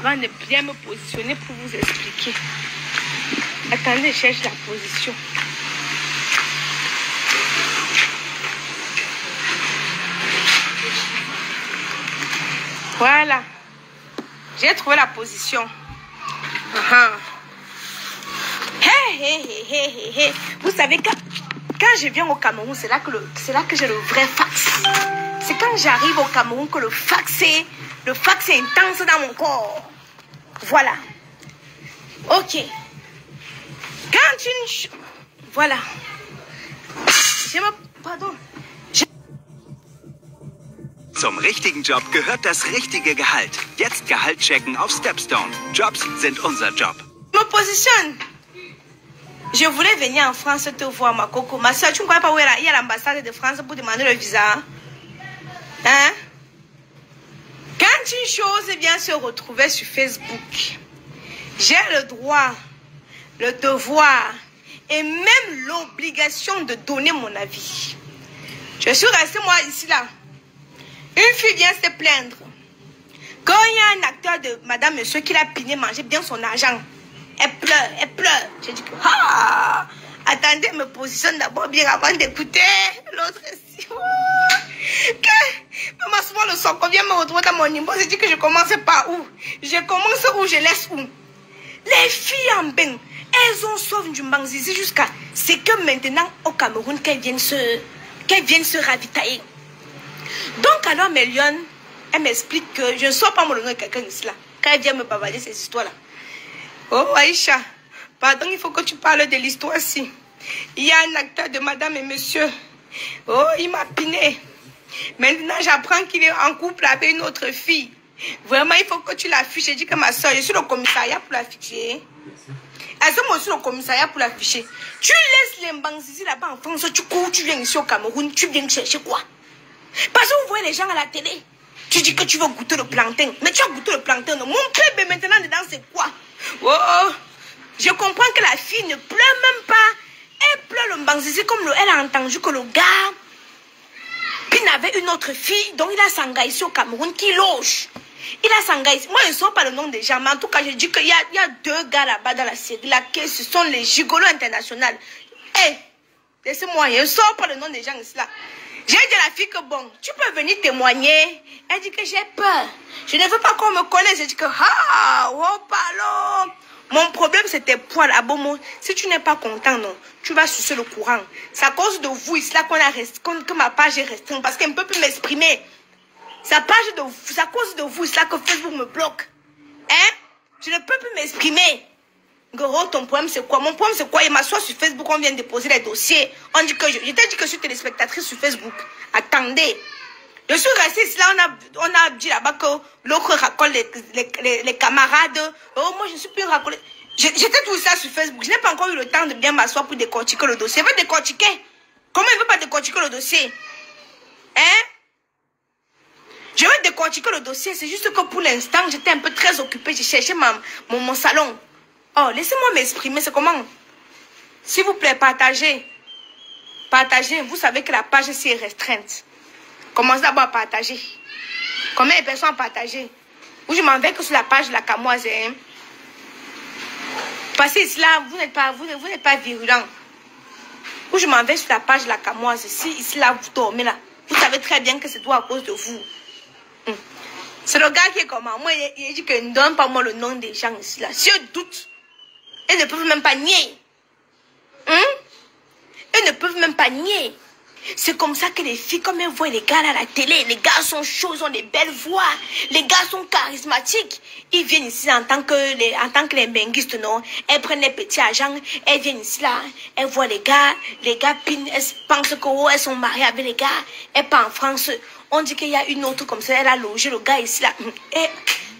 avant de bien me positionner pour vous expliquer. Attendez, je cherche la position. Voilà. J'ai trouvé la position. Hey. Vous savez, quand je viens au Cameroun, c'est là que j'ai le vrai fax. C'est quand j'arrive au Cameroun que le fax est intense dans mon corps. Voilà. Ok. Voilà. Pardon. Zum richtigen Job gehört das richtige Gehalt. Jetzt Gehalt checken auf Stepstone. Jobs sind unser Job. Je me positionne. Je voulais venir en France te voir, ma coco. Ma soeur, tu ne crois pas où il y a l'ambassade de France pour demander le visa? Hein? Quand une chose vient se retrouver sur Facebook, j'ai le droit, le devoir et même l'obligation de donner mon avis. Je suis restée, moi, ici, là. Une fille vient se plaindre. Quand il y a un acteur de madame, monsieur, qui l'a piné, manger bien son argent, elle pleure. J'ai dit que, attendez, me positionne d'abord bien avant d'écouter. L'autre ici. Maman, souvent le son qu'on vient me retrouver dans mon niveau, j'ai dit que je commence par où? Je commence où, je laisse où? Les filles en bain, elles ont sauvé du Mbanzizi jusqu'à c'est que maintenant au Cameroun qu'elles viennent se ravitailler. Donc alors mes lionnes, elle m'explique que je ne sors pas mon nom de quelqu'un ici là. Quand elle vient me bavaler ces histoires là. Oh Aïcha, pardon, il faut que tu parles de l'histoire-ci. Il y a un acteur de madame et monsieur. Oh, il m'a piné. Maintenant, j'apprends qu'il est en couple avec une autre fille. Vraiment, il faut que tu l'affiches. J'ai dit que ma soeur, je suis le commissariat pour l'afficher. Est-ce que moi, je suis le commissariat pour l'afficher? Tu laisses les Mbanzizi là-bas en France, tu cours, tu viens ici au Cameroun, tu viens chercher quoi? Parce que vous voyez les gens à la télé. Tu dis que tu veux goûter le plantain. Mais tu as goûté le plantain. Mon bébé maintenant dedans, c'est quoi? Oh, je comprends que la fille ne pleure même pas. Elle pleure le Mbanzizi comme elle a entendu que le gars il avait une autre fille, donc il a s'engagé ici au Cameroun qui loge. Il a s'engagé. Moi, je ne sais pas le nom des gens, mais en tout cas, je dis qu'il y a deux gars là-bas dans la série, laquelle ce sont les gigolos internationaux. Hé, laissez-moi, je ne sais pas le nom des gens ici là. J'ai dit à la fille que bon, tu peux venir témoigner. Elle dit que j'ai peur. Je ne veux pas qu'on me connaisse. J'ai dit que, pardon. Mon problème, c'était poil à bon. Si tu n'es pas content, non, tu vas sucer le courant. C'est à cause de vous, ici là, que ma page est restreinte. Parce qu'elle ne peut plus m'exprimer. C'est à cause de vous, ici là, que Facebook me bloque. Hein? Je ne peux plus m'exprimer. Gros, ton problème, c'est quoi? Mon problème, c'est quoi? Il m'assoit sur Facebook, on vient de déposer les dossiers. On dit que je t'ai dit que je suis téléspectatrice sur Facebook. Attendez. Je suis restée ici, là, on a dit là-bas que l'autre racole les camarades. Oh, moi, je ne suis plus racolée. J'étais tout ça sur Facebook. Je n'ai pas encore eu le temps de bien m'asseoir pour décortiquer le dossier. Elle veut décortiquer. Comment elle ne veut pas décortiquer le dossier? Hein? Je veux décortiquer le dossier. C'est juste que pour l'instant, j'étais un peu très occupée. J'ai cherché mon salon. Oh, laissez-moi m'exprimer. C'est comment? S'il vous plaît, partagez. Partagez. Vous savez que la page ici est restreinte. Commencez d'abord à partager. Combien de personnes ont partagé? Ou je m'en vais que sur la page de la Camoise. Hein? Parce que ici là, vous n'êtes pas virulent. Ou je m'en vais sur la page de la Camoise. Si ici là, vous dormez là. Vous savez très bien que c'est tout à cause de vous. C'est le gars qui est comme moi. Il dit qu'il ne donne pas moi le nom des gens ici là. Si je doute, ils ne peuvent même pas nier. Ils ne peuvent même pas nier. C'est comme ça que les filles, comme elles voient les gars là à la télé, les gars sont chauds, ils ont des belles voix, les gars sont charismatiques. Ils viennent ici en tant que les benguistes, non? Elles prennent les petits agents, elles viennent ici là, elles voient les gars pinent, elles pensent qu'elles sont mariées avec les gars, elles partent en France. On dit qu'il y a une autre comme ça, elle a logé le gars ici là. Et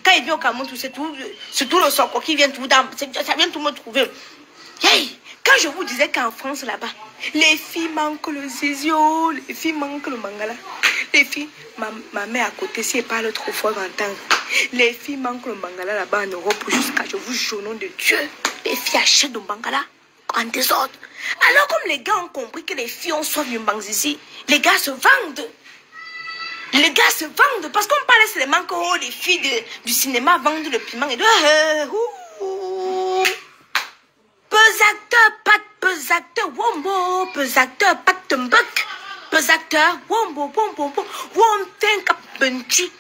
quand il vient au Cameroun, c'est tout le soko qui vient tout dans, ça vient tout me trouver. Hey! Quand je vous disais qu'en France, là-bas, les filles manquent le zizio, les filles manquent le mangala. Les filles, ma mère à côté, si elle parle trop fort, va entendre. Les filles manquent le mangala là-bas en Europe jusqu'à, je vous jure au nom de Dieu, les filles achètent le mangala en désordre. Alors comme les gars ont compris que les filles ont soif du mbanzizi, les gars se vendent. Les gars se vendent parce qu'on parle seulement que oh, les filles du cinéma vendent le piment et de pesacteur, wombo, pesacteur, patembuk, pesacteur, wombo, wom, tenka penchu,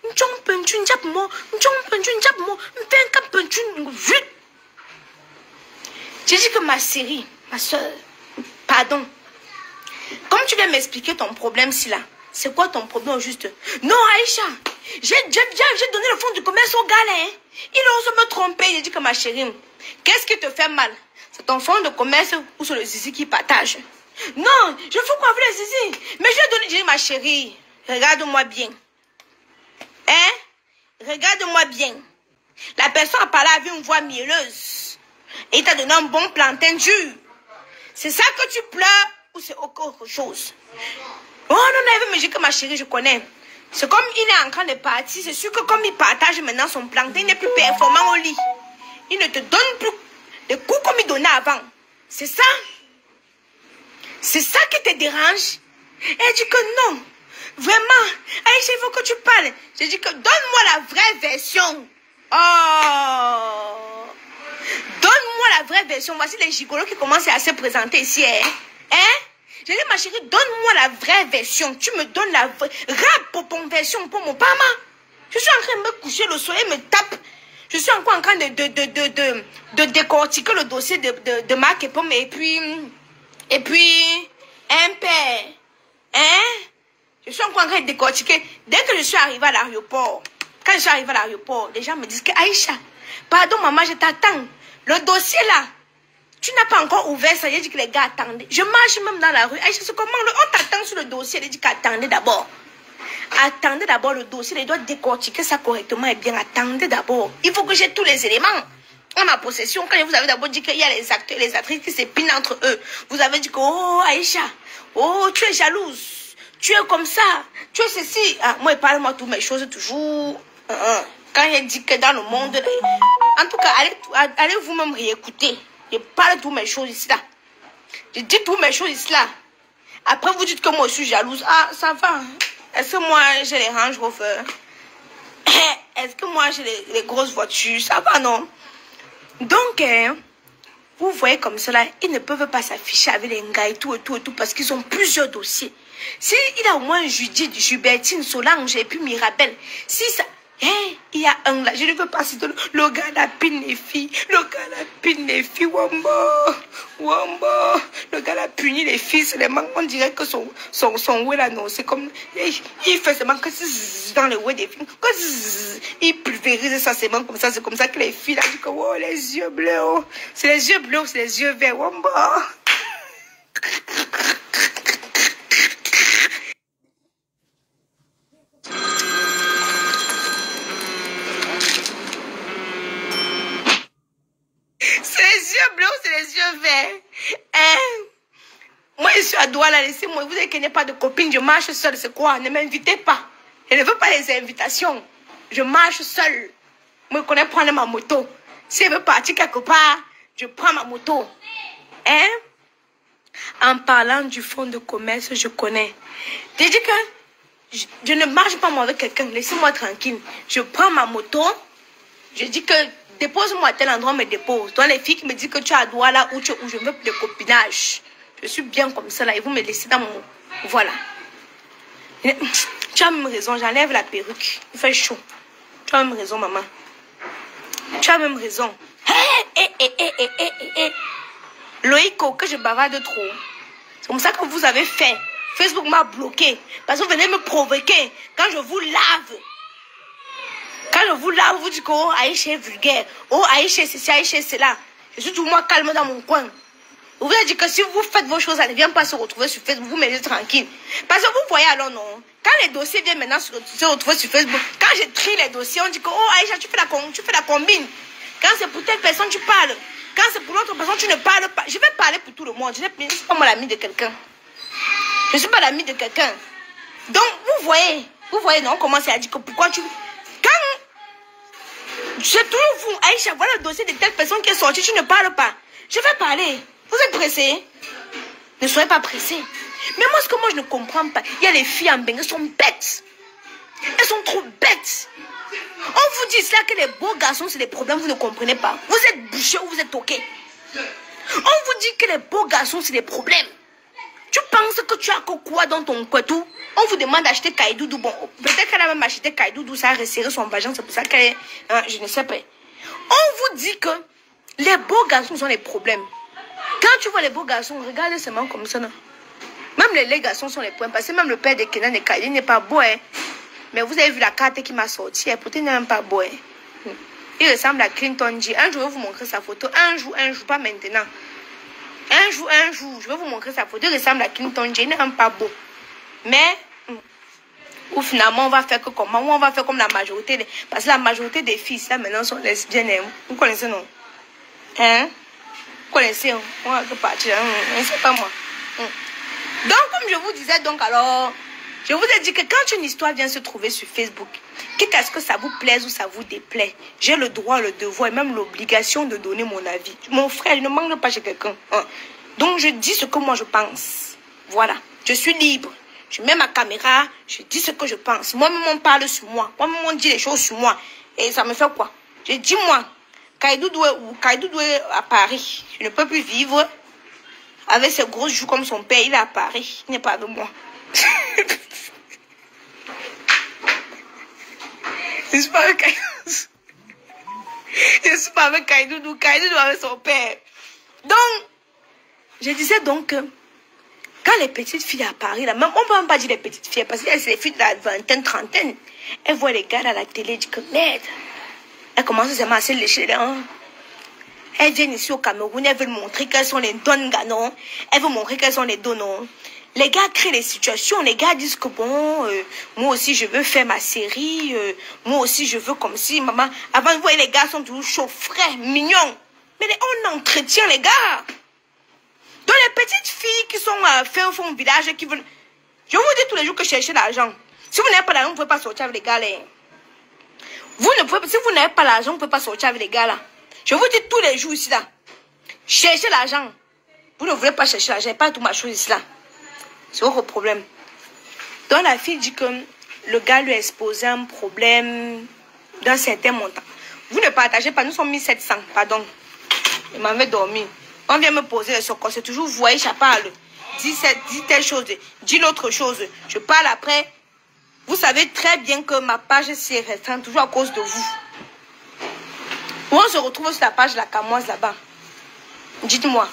njong penchu, njapmo, tenka penchu, vite. J'ai dit que ma série, ma soeur, pardon. Comme tu viens m'expliquer ton problème, si là, c'est quoi ton problème au juste? Non, Aïcha, j'ai donné le fonds du commerce au gars là. Hein. Il ose me tromper. Il dit que ma chérie, qu'est-ce qui te fait mal? C'est ton fonds de commerce ou c'est le zizi qui partage? Non, je fous quoi avec le zizi? Mais je lui ai donné, j'ai dit ma chérie, regarde-moi bien. Hein? Regarde-moi bien. La personne a parlé avec une voix mielleuse. Et il t'a donné un bon plantain dur. C'est ça que tu pleures? Ou c'est autre chose? Oh non, mais j'ai que ma chérie, je connais. C'est comme il est en train de partir. C'est sûr que comme il partage maintenant son plantain, il n'est plus performant au lit. Il ne te donne plus de coups comme il donnait avant. C'est ça? C'est ça qui te dérange? Elle dit que non. Vraiment. Aïcha, il faut que tu parles. J'ai dit que donne-moi la vraie version. Oh. Donne-moi la vraie version. Voici les gigolos qui commencent à se présenter ici. Hein? J'ai dit, ma chérie, donne-moi la vraie version. Tu me donnes la vraie. Rap pour ton version pour mon pama. Je suis en train de me coucher, le soleil me tape. Je suis encore en train de décortiquer le dossier de Marc et Pomme. Et puis, un père. Hein? Je suis encore en train de décortiquer. Dès que je suis arrivée à l'aéroport, quand je suis arrivée à l'aéroport, les gens me disent que Aïcha, pardon maman, je t'attends. Le dossier là, tu n'as pas encore ouvert ça. J'ai dit que les gars attendaient. Je marche même dans la rue. Aïcha, c'est comment on t'attend sur le dossier. Elle dit qu'attendez d'abord. Attendez d'abord le dossier. Il doit décortiquer ça correctement et bien. Attendez d'abord. Il faut que j'ai tous les éléments en ma possession. Quand vous avez d'abord dit qu'il y a les acteurs et les actrices qui s'épinent entre eux. Vous avez dit que, oh Aïcha, oh tu es jalouse. Tu es comme ça. Tu es ceci. Ah, moi, parle-moi toutes mes choses toujours. Quand il dit que dans le monde, en tout cas, allez vous-même réécouter. Je parle de toutes mes choses ici là. Je dis toutes mes choses ici là. Après, vous dites que moi, je suis jalouse. Ah, ça va. Est-ce que moi, j'ai les Range Rover? Est-ce que moi, j'ai les grosses voitures? Ça va, non? Donc, vous voyez comme cela, ils ne peuvent pas s'afficher avec les gars et tout, parce qu'ils ont plusieurs dossiers. Si il a au moins Judith, Jubertine, Solange et puis Mirabelle, si ça... il y a un là, je ne veux pas citer le gars la pine les filles, Wombo, le gars la puni les filles, seulement on dirait que son ouais là non, c'est comme, il fait seulement que dans le ouais des filles, il pulvérise ça seulement comme ça, c'est comme ça que les filles là disent que oh les yeux bleus, oh. C'est les yeux bleus, c'est les yeux verts, Wombo. Moi, je suis à Douala, laissez-moi. Vous savez qu'il n'y a pas de copine, je marche seule, c'est quoi? Ne m'invitez pas. Je ne veux pas les invitations. Je marche seule. Moi, je connais prendre ma moto. Si elle veut partir quelque part, je prends ma moto. Hein? En parlant du fonds de commerce, je connais. J'ai dit que je ne marche pas moi avec quelqu'un. Laissez-moi tranquille. Je prends ma moto. Je dis que dépose-moi à tel endroit, me dépose. Toi, les filles qui me disent que tu es à Douala où je veux de copinage. Je suis bien comme ça là et vous me laissez dans mon... Voilà. Tu as même raison, j'enlève la perruque. Il fait chaud. Tu as même raison, maman. Tu as même raison. Loïco, que je bavarde trop. C'est comme ça que vous avez fait. Facebook m'a bloqué. Parce que vous venez me provoquer. Quand je vous lave. Quand je vous lave, vous dites que oh, Aïcha est vulgaire. Oh, Aïcha, c'est ça, Aïcha, c'est là. Je suis tout moi calme dans mon coin. Vous avez dit que si vous faites vos choses, ça ne vient pas se retrouver sur Facebook, vous me laissez tranquille. Parce que vous voyez alors non. Quand les dossiers viennent maintenant se retrouver sur Facebook, quand je trie les dossiers, on dit que oh Aïcha, tu fais la combine. Quand c'est pour telle personne, tu parles. Quand c'est pour l'autre personne, tu ne parles pas. Je vais parler pour tout le monde. Je ne suis pas moi l'ami de quelqu'un. Je ne suis pas l'ami de quelqu'un. Donc, vous voyez, non, on commence à dire que pourquoi tu... Quand c'est toujours vous, Aïcha, voilà le dossier de telle personne qui est sortie, tu ne parles pas. Je vais parler. Vous êtes pressé? Ne soyez pas pressé. Mais moi, ce que moi, je ne comprends pas, il y a les filles en Beng, elles sont bêtes. Elles sont trop bêtes. On vous dit cela que les beaux garçons, c'est des problèmes, vous ne comprenez pas. Vous êtes bouché ou vous êtes toqué. On vous dit que les beaux garçons, c'est des problèmes. Tu penses que tu as quoi dans ton couetou? On vous demande d'acheter Kaidoudou. Bon, peut-être qu'elle a même acheté Kaidoudou, ça a resserré son vagin, c'est pour ça qu'elle est... je ne sais pas. On vous dit que les beaux garçons sont des problèmes. Quand tu vois les beaux garçons, regarde seulement comme ça. Non? Même les garçons sont les problèmes. Parce que même le père de Kenan et Kylie n'est pas beau. Hein? Mais vous avez vu la carte qui m'a sorti. Pourtant, il n'est même pas beau. Hein? Il ressemble à Clinton J. Un jour, je vais vous montrer sa photo. Un jour, pas maintenant. Un jour, je vais vous montrer sa photo. Il ressemble à Clinton J. Il n'est même pas beau. Mais, ou finalement, on va faire que comment? Ou on va faire comme la majorité. Parce que la majorité des filles, ça, maintenant, sont lesbiennes. Hein? Vous connaissez, non? Hein? Vous connaissez? Hein? On va partir. Hein? C'est pas moi. Donc, comme je vous disais, donc, alors, je vous ai dit que quand une histoire vient se trouver sur Facebook, qu'est-ce que ça vous plaise ou ça vous déplaît, j'ai le droit, le devoir et même l'obligation de donner mon avis. Mon frère, je ne manque pas chez quelqu'un. Hein? Donc, je dis ce que moi je pense. Voilà. Je suis libre. Je mets ma caméra, je dis ce que je pense. Moi-même, on parle sur moi. Moi-même, on dit les choses sur moi. Et ça me fait quoi? Je dis, moi, Kaidoudou est à Paris. Je ne peux plus vivre avec ses grosses joues comme son père. Il est à Paris. Il n'est pas avec moi. Je ne suis pas avec Kaidoudou. Je ne suis pas avec Kaidoudou. Kaidoudou avec son père. Donc, je disais donc que quand les petites filles à Paris, là, même, on ne peut même pas dire les petites filles, parce que c'est les filles de la vingtaine, trentaine, elles voient les gars à la télé, elles disent que merde. Elles commencent à se lécher les dents. Elles viennent ici au Cameroun, elles veulent montrer qu'elles sont les dons ganons. Elles veulent montrer qu'elles sont les donnants. Les gars créent les situations, les gars disent que bon, moi aussi je veux faire ma série, moi aussi je veux comme si, maman. Avant, vous voyez, les gars sont toujours chauds, frais, mignons. Mais on entretient les gars. Donc les petites filles qui sont fin fond village, qui veulent... Je vous dis tous les jours que cherchez l'argent. Si vous n'avez pas l'argent, vous ne pouvez pas sortir avec les gars là. Si vous n'avez pas l'argent, vous ne pouvez pas sortir avec les gars là. Je vous dis tous les jours ici là. Cherchez l'argent. Vous ne voulez pas chercher l'argent, pas tout ma chose ici là. C'est votre problème. Donc la fille dit que le gars lui a exposé un problème d'un certain montant. Vous ne partagez pas, nous sommes 1700, pardon. Il m'avait dormi. On vient me poser le socor, c'est toujours, vous voyez, je parle. Dis telle chose, dis l'autre chose. Je parle après. Vous savez très bien que ma page s'est restreinte toujours à cause de vous. Où on se retrouve sur la page La Camoise là-bas. Dites-moi.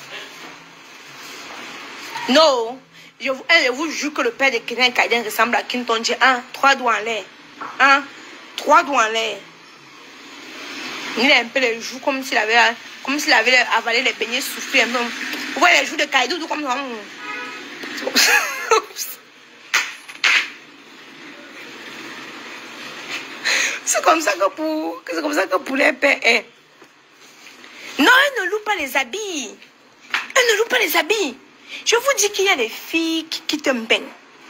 Non. Je vous jure que le père de Kenan Kaiden ressemble à Clinton J. 3 doigts en l'air. 3 doigts en l'air. Il a un peu les joues comme s'il avait avalé les beignets soufflés un peu. Vous voyez les joues de Kaidoudou comme ça. C'est comme ça que pour les pères est. Non, elle ne loue pas les habits. Elle ne loue pas les habits. Je vous dis qu'il y a des filles qui quittent un bain.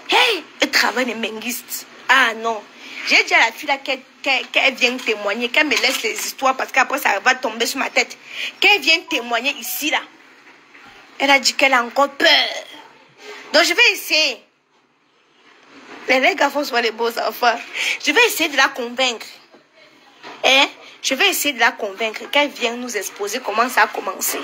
Hey, elles travaillent les menguistes. Ah non. J'ai dit à la fille là qu'elle vient témoigner, qu'elle me laisse les histoires parce qu'après ça va tomber sur ma tête. Qu'elle vienne témoigner ici là. Elle a dit qu'elle a encore peur. Donc je vais essayer. Les garçons sont les beaux enfants. Je vais essayer de la convaincre. Je vais essayer de la convaincre qu'elle vienne nous exposer comment ça a commencé.